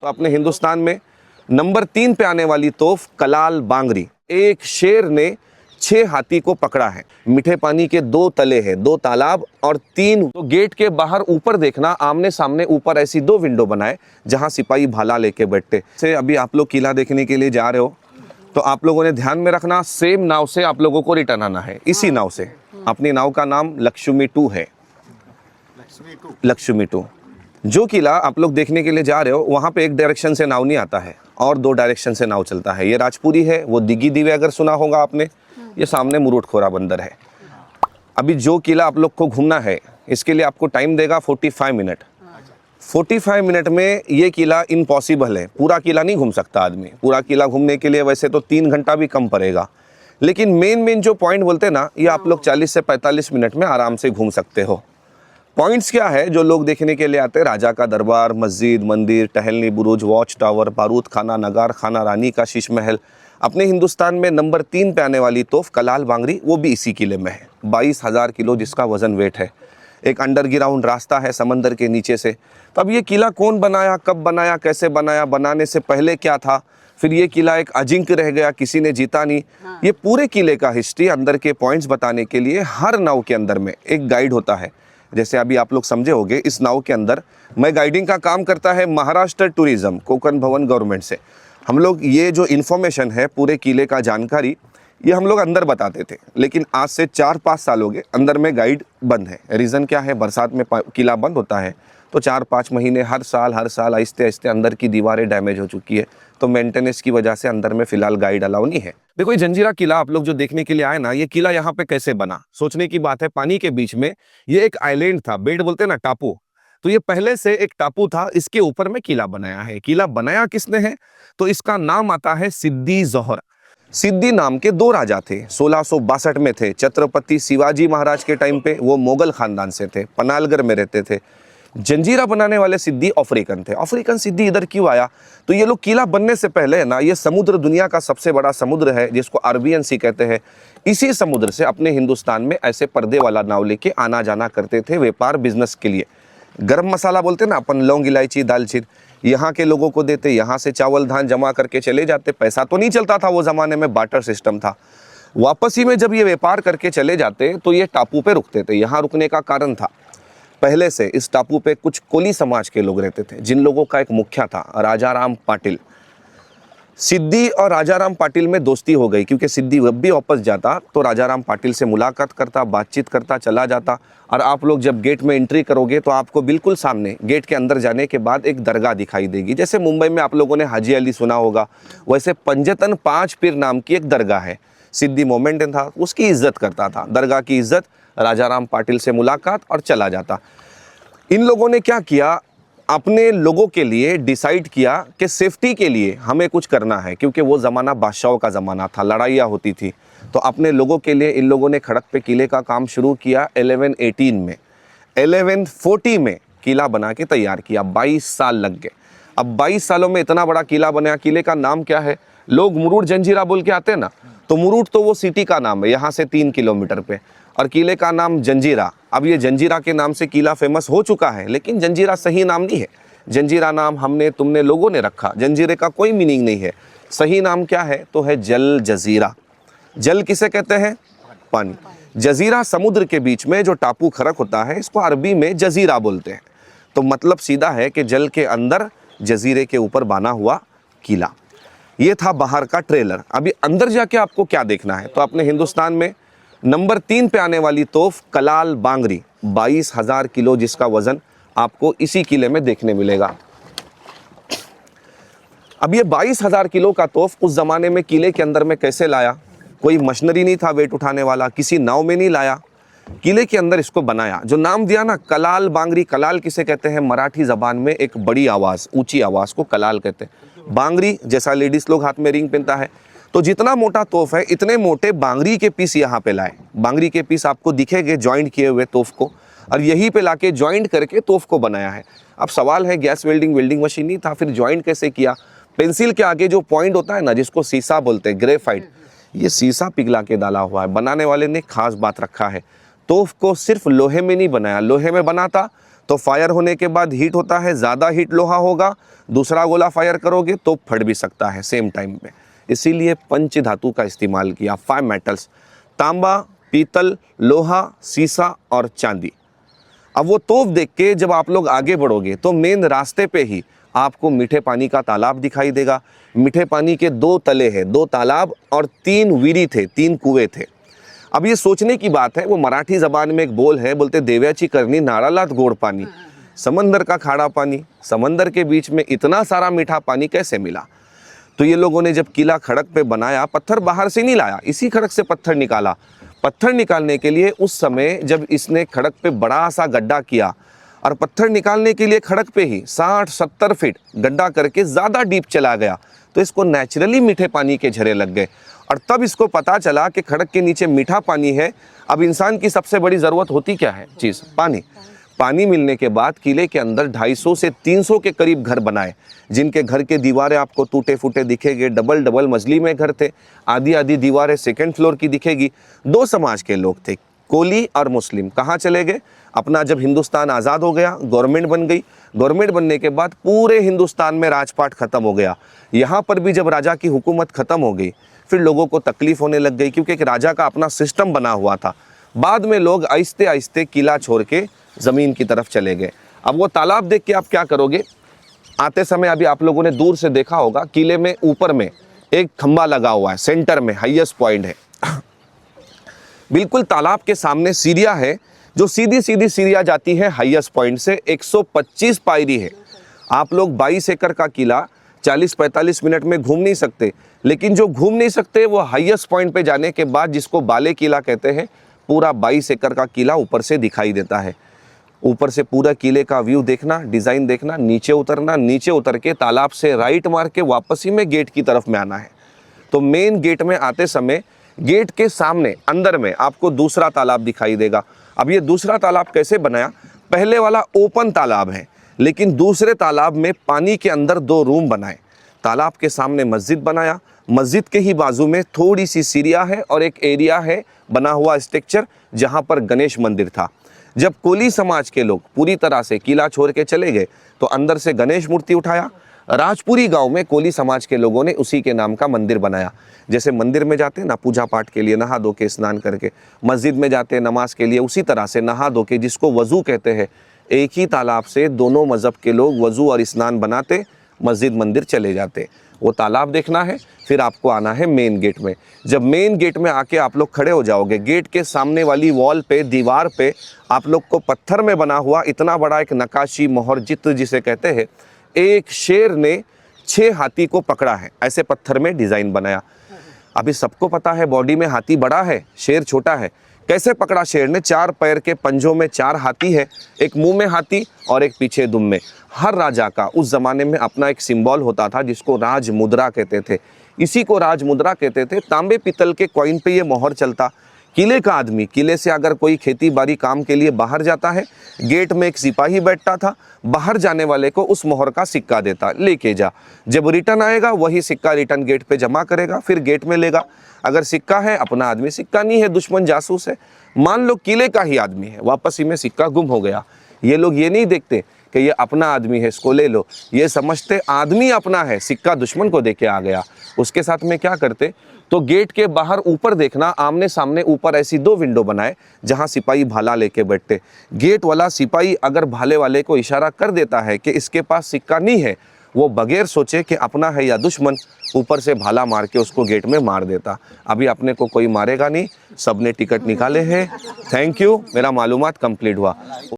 तो अपने हिंदुस्तान में नंबर 3 पे आने वाली तोफ कलाल बांगरी। एक शेर ने 6 हाथी को पकड़ा है। मीठे पानी के 2 तले हैं, 2 तालाब और 3। तो गेट के बाहर ऊपर देखना, आमने सामने ऊपर ऐसी 2 विंडो बनाए जहां सिपाही भाला लेके बैठते से। अभी आप लोग किला देखने के लिए जा रहे हो तो आप लोगों ने ध्यान में रखना, सेम नाव से आप लोगों को रिटर्न आना है। इसी नाव से। अपनी नाव का नाम लक्ष्मी 2 है। लक्ष्मी 2। जो किला आप लोग देखने के लिए जा रहे हो वहां पे एक डायरेक्शन से नाव नहीं आता है और 2 डायरेक्शन से नाव चलता है। ये राजपुरी है, वो दिग्गी दीवे अगर सुना होगा आपने, ये सामने मुरुटखोरा बंदर है। अभी जो किला आप लोग को घूमना है इसके लिए आपको टाइम देगा 45 मिनट। 45 मिनट में ये किला इम्पॉसिबल है, पूरा किला नहीं घूम सकता आदमी। पूरा किला घूमने के लिए वैसे तो 3 घंटा भी कम पड़ेगा, लेकिन मेन जो पॉइंट बोलते हैं ना, ये आप लोग 40 से 45 मिनट में आराम से घूम सकते हो। पॉइंट्स क्या है जो लोग देखने के लिए आते हैं? राजा का दरबार, मस्जिद, मंदिर, टहलनी बुरुज, वॉच टावर, बारूद खाना, नगार खाना, रानी का शीश महल। अपने हिंदुस्तान में नंबर 3 पे आने वाली तोफ कलाल बांगरी, वो भी इसी किले में है। 22,000 किलो जिसका वजन वेट है। एक अंडरग्राउंड रास्ता है समंदर के नीचे से। तो अब ये किला कौन बनाया, कब बनाया, कैसे बनाया, बनाने से पहले क्या था, फिर ये किला एक अजिंक्य रह गया, किसी ने जीता नहीं। ये पूरे किले का हिस्ट्री, अंदर के पॉइंट्स बताने के लिए हर नाव के अंदर में एक गाइड होता है। जैसे अभी आप लोग समझे होंगे, इस नाव के अंदर मैं गाइडिंग का काम करता है महाराष्ट्र टूरिज्म कोकण भवन गवर्नमेंट से। हम लोग ये जो इन्फॉर्मेशन है, पूरे किले का जानकारी, ये हम लोग अंदर बताते थे, लेकिन आज से 4-5 साल हो गए अंदर में गाइड बंद है। रीज़न क्या है? बरसात में किला बंद होता है तो 4-5 महीने हर साल आहिस्ते आहिस्ते अंदर की दीवारें डैमेज हो चुकी है, तो मेंटेनेंस की वजह से अंदर में फिलहाल गाइड अलाउ नहीं है। देखो ये जंजीरा किला आप लोग जो देखने के लिए आए ना, ये किला यहाँ पे कैसे बना, सोचने की बात है। पानी के बीच में ये एक आइलैंड था, बेड बोलते हैं ना, टापू। तो ये पहले से एक टापू था, इसके ऊपर में किला बनाया है। किला बनाया किसने है? तो इसका नाम आता है सिद्दी जोहर। सिद्दी नाम के 2 राजा थे, 1662 में थे। छत्रपति शिवाजी महाराज के टाइम पे वो मोगल खानदान से थे, पनालगढ़ में रहते थे। जंजीरा बनाने वाले सिद्दी अफ्रीकन थे। अफ्रीकन सिद्दी इधर क्यों आया? तो ये लोग किला बनने से पहले ना, ये समुद्र दुनिया का सबसे बड़ा समुद्र है जिसको अरबियन सी कहते हैं। इसी समुद्र से अपने हिंदुस्तान में ऐसे पर्दे वाला नाव लेके आना जाना करते थे, व्यापार बिजनेस के लिए। गरम मसाला बोलते ना अपन, लौंग इलायची दालचीनी, यहाँ के लोगों को देते, यहाँ से चावल धान जमा करके चले जाते। पैसा तो नहीं चलता था वो ज़माने में, बार्टर सिस्टम था। वापसी में जब ये व्यापार करके चले जाते तो ये टापू पे रुकते थे। यहाँ रुकने का कारण था, पहले से इस टापू पे कुछ कोली समाज के लोग रहते थे, जिन लोगों का एक मुखिया था राजाराम पाटिल। सिद्दी और राजाराम पाटिल में दोस्ती हो गई, क्योंकि सिद्दी जब भी वापस जाता तो राजाराम पाटिल से मुलाकात करता, बातचीत करता, चला जाता। और आप लोग जब गेट में एंट्री करोगे तो आपको बिल्कुल सामने गेट के अंदर जाने के बाद एक दरगाह दिखाई देगी। जैसे मुंबई में आप लोगों ने हाजी अली सुना होगा, वैसे पंजतन 5 पीर नाम की एक दरगाह है। सिद्दी मोमेंट था, उसकी इज्जत करता था। दरगाह की इज्जत, राजाराम पाटिल से मुलाकात और चला जाता। इन लोगों ने क्या किया, अपने लोगों के लिए डिसाइड किया कि सेफ्टी के लिए हमें कुछ करना है, क्योंकि वो ज़माना बादशाहों का ज़माना था, लड़ाइयाँ होती थी। तो अपने लोगों के लिए इन लोगों ने खड़क पे किले का काम शुरू किया 1118 में। 1140 में किला बना के तैयार किया, 22 साल लग गए। अब 22 सालों में इतना बड़ा किला बनाया। किले का नाम क्या है? लोग मुरुट जंजीरा बोल के आते हैं ना, तो मुरुट तो वो सिटी का नाम है, यहाँ से 3 किलोमीटर पे, और किले का नाम जंजीरा। अब ये जंजीरा के नाम से किला फेमस हो चुका है, लेकिन जंजीरा सही नाम नहीं है। जंजीरा नाम हमने तुमने लोगों ने रखा, जंजीरे का कोई मीनिंग नहीं है। सही नाम क्या है? तो है जल जजीरा। जल किसे कहते हैं? पानी। जजीरा समुद्र के बीच में जो टापू खड़क होता है, इसको अरबी में जजीरा बोलते हैं। तो मतलब सीधा है कि जल के अंदर जजीरे के ऊपर बना हुआ किला। ये था बाहर का ट्रेलर। अभी अंदर जाके आपको क्या देखना है? तो अपने हिंदुस्तान में नंबर 3 पे आने वाली तोफ कलाल बांगरी, 22,000 किलो जिसका वजन, आपको इसी किले में देखने मिलेगा। अब ये 22,000 किलो का तोफ उस जमाने में किले के अंदर में कैसे लाया? कोई मशीनरी नहीं था वेट उठाने वाला, किसी नाव में नहीं लाया, किले के अंदर इसको बनाया। जो नाम दिया ना कलाल बांगरी, कलाल किसे कहते हैं? मराठी जबान में एक बड़ी आवाज़, ऊंची आवाज़ को कलाल कहते हैं। बांगरी जैसा लेडीज़ लोग हाथ में रिंग पहनता है, तो जितना मोटा तोफ है इतने मोटे बांगरी के पीस यहाँ पे लाए। बांगरी के पीस आपको दिखेंगे जॉइंट किए हुए तोफ को, और यहीं पे लाके जॉइंट करके तोफ को बनाया है। अब सवाल है, गैस वेल्डिंग मशीन नहीं था, फिर जॉइंट कैसे किया? पेंसिल के आगे जो पॉइंट होता है ना, जिसको सीसा बोलते हैं, ग्रेफाइट, ये सीसा पिघला के डाला हुआ है। बनाने वाले ने खास बात रखा है, तोफ को सिर्फ लोहे में नहीं बनाया। लोहे में बनाता तो फायर होने के बाद हीट होता है, ज़्यादा हीट लोहा होगा, दूसरा गोला फायर करोगे तो फट भी सकता है सेम टाइम पे। इसीलिए पंच धातु का इस्तेमाल किया, 5 मेटल्स, तांबा, पीतल, लोहा, सीसा और चांदी। अब वो तोप देख के जब आप लोग आगे बढ़ोगे तो मेन रास्ते पे ही आपको मीठे पानी का तालाब दिखाई देगा। मीठे पानी के 2 तले हैं, 2 तालाब और 3 वीरी थे, 3 कुएं थे। अब ये सोचने की बात है, वो मराठी ज़बान में एक बोल है, बोलते देव्याची करनी नारळात गोड पानी। समंदर का खारा पानी, समंदर के बीच में इतना सारा मीठा पानी कैसे मिला? तो ये लोगों ने जब किला खड़क पे बनाया, पत्थर बाहर से नहीं लाया, इसी खड़क से पत्थर निकाला। पत्थर निकालने के लिए उस समय जब इसने खड़क पे बड़ा सा गड्ढा किया, और पत्थर निकालने के लिए खड़क पे ही 60-70 फीट गड्ढा करके ज़्यादा डीप चला गया, तो इसको नेचुरली मीठे पानी के झरे लग गए। और तब इसको पता चला कि खड़क के नीचे मीठा पानी है। अब इंसान की सबसे बड़ी ज़रूरत होती क्या है चीज़? पानी। पानी मिलने के बाद किले के अंदर 250 से 300 के करीब घर बनाए, जिनके घर के दीवारें आपको टूटे फूटे दिखेंगे, डबल मजली में घर थे, आधी दीवारें सेकंड फ्लोर की दिखेगी। 2 समाज के लोग थे, कोली और मुस्लिम। कहाँ चले गए? अपना जब हिंदुस्तान आज़ाद हो गया, गवर्नमेंट बन गई, गवर्नमेंट बनने के बाद पूरे हिंदुस्तान में राजपाट ख़त्म हो गया। यहाँ पर भी जब राजा की हुकूमत ख़त्म हो गई, फिर लोगों को तकलीफ़ होने लग गई, क्योंकि एक राजा का अपना सिस्टम बना हुआ था। बाद में लोग आहिस्ते आहिस्ते किला छोड़ के ज़मीन की तरफ चले गए। अब वो तालाब देख के आप क्या करोगे? आते समय अभी आप लोगों ने दूर से देखा होगा, किले में ऊपर में एक खंबा लगा हुआ है, सेंटर में हाईएस्ट पॉइंट है। बिल्कुल तालाब के सामने सीढ़ियाँ है, जो सीधी सीढ़ियाँ जाती है हाईएस्ट पॉइंट से। 125 पायरी है। आप लोग 22 एकड़ का किला 40-45 मिनट में घूम नहीं सकते, लेकिन जो घूम नहीं सकते वो हाईएस्ट पॉइंट पे जाने के बाद, जिसको बाले किला कहते हैं, पूरा 22 एकड़ का किला ऊपर से दिखाई देता है। ऊपर से पूरा किले का व्यू देखना, डिज़ाइन देखना, नीचे उतरना, नीचे उतर के तालाब से राइट मार के वापस ही में गेट की तरफ में आना है। तो मेन गेट में आते समय गेट के सामने अंदर में आपको दूसरा तालाब दिखाई देगा। अब ये दूसरा तालाब कैसे बनाया? पहले वाला ओपन तालाब है, लेकिन दूसरे तालाब में पानी के अंदर 2 रूम बनाए। तालाब के सामने मस्जिद बनाया, मस्जिद के ही बाजू में थोड़ी सी सीढ़ियाँ है और एक एरिया है बना हुआ स्ट्रक्चर, जहाँ पर गणेश मंदिर था। जब कोली समाज के लोग पूरी तरह से किला छोड़ के चले गए, तो अंदर से गणेश मूर्ति उठाया। राजपुरी गांव में कोली समाज के लोगों ने उसी के नाम का मंदिर बनाया। जैसे मंदिर में जाते ना पूजा पाठ के लिए, नहा धो के स्नान करके, मस्जिद में जाते नमाज के लिए, उसी तरह से नहा धो के, जिसको वज़ू कहते हैं, एक ही तालाब से दोनों मज़हब के लोग वज़ू और स्नान बनाते मस्जिद मंदिर चले जाते। वो तालाब देखना है, फिर आपको आना है मेन गेट में। जब मेन गेट में आके आप लोग खड़े हो जाओगे, गेट के सामने वाली वॉल पे, दीवार पे आप लोग को पत्थर में बना हुआ इतना बड़ा एक नक्काशी, मोहर चित्र जिसे कहते हैं, एक शेर ने 6 हाथी को पकड़ा है, ऐसे पत्थर में डिज़ाइन बनाया। अभी सबको पता है बॉडी में हाथी बड़ा है, शेर छोटा है। कैसे पकड़ा शेर ने? 4 पैर के पंजों में 4 हाथी है, एक मुंह में हाथी और एक पीछे दुम में। हर राजा का उस ज़माने में अपना एक सिंबल होता था, जिसको राज मुद्रा कहते थे। इसी को राज मुद्रा कहते थे। तांबे पीतल के कॉइन पे ये मोहर चलता। किले का आदमी, किले से अगर कोई खेती बाड़ी काम के लिए बाहर जाता है, गेट में एक सिपाही बैठता था, बाहर जाने वाले को उस मोहर का सिक्का देता, लेके जा। जब रिटर्न आएगा वही सिक्का रिटर्न गेट पे जमा करेगा, फिर गेट में लेगा। अगर सिक्का है अपना आदमी, सिक्का नहीं है दुश्मन जासूस है। मान लो किले का ही आदमी है, वापस ही में सिक्का गुम हो गया, ये लोग ये नहीं देखते कि ये अपना आदमी है, इसको ले लो। ये समझते आदमी अपना है, सिक्का दुश्मन को देके आ गया। उसके साथ में क्या करते? तो गेट के बाहर ऊपर देखना, आमने सामने ऊपर ऐसी 2 विंडो बनाए, जहां सिपाही भाला लेके बैठते। गेट वाला सिपाही अगर भाले वाले को इशारा कर देता है कि इसके पास सिक्का नहीं है, वो बगैर सोचे कि अपना है या दुश्मन, ऊपर से भाला मार के उसको गेट में मार देता। अभी अपने को कोई मारेगा नहीं, सबने टिकट निकाले हैं। थैंक यू, मेरा मालूमात कंप्लीट हुआ।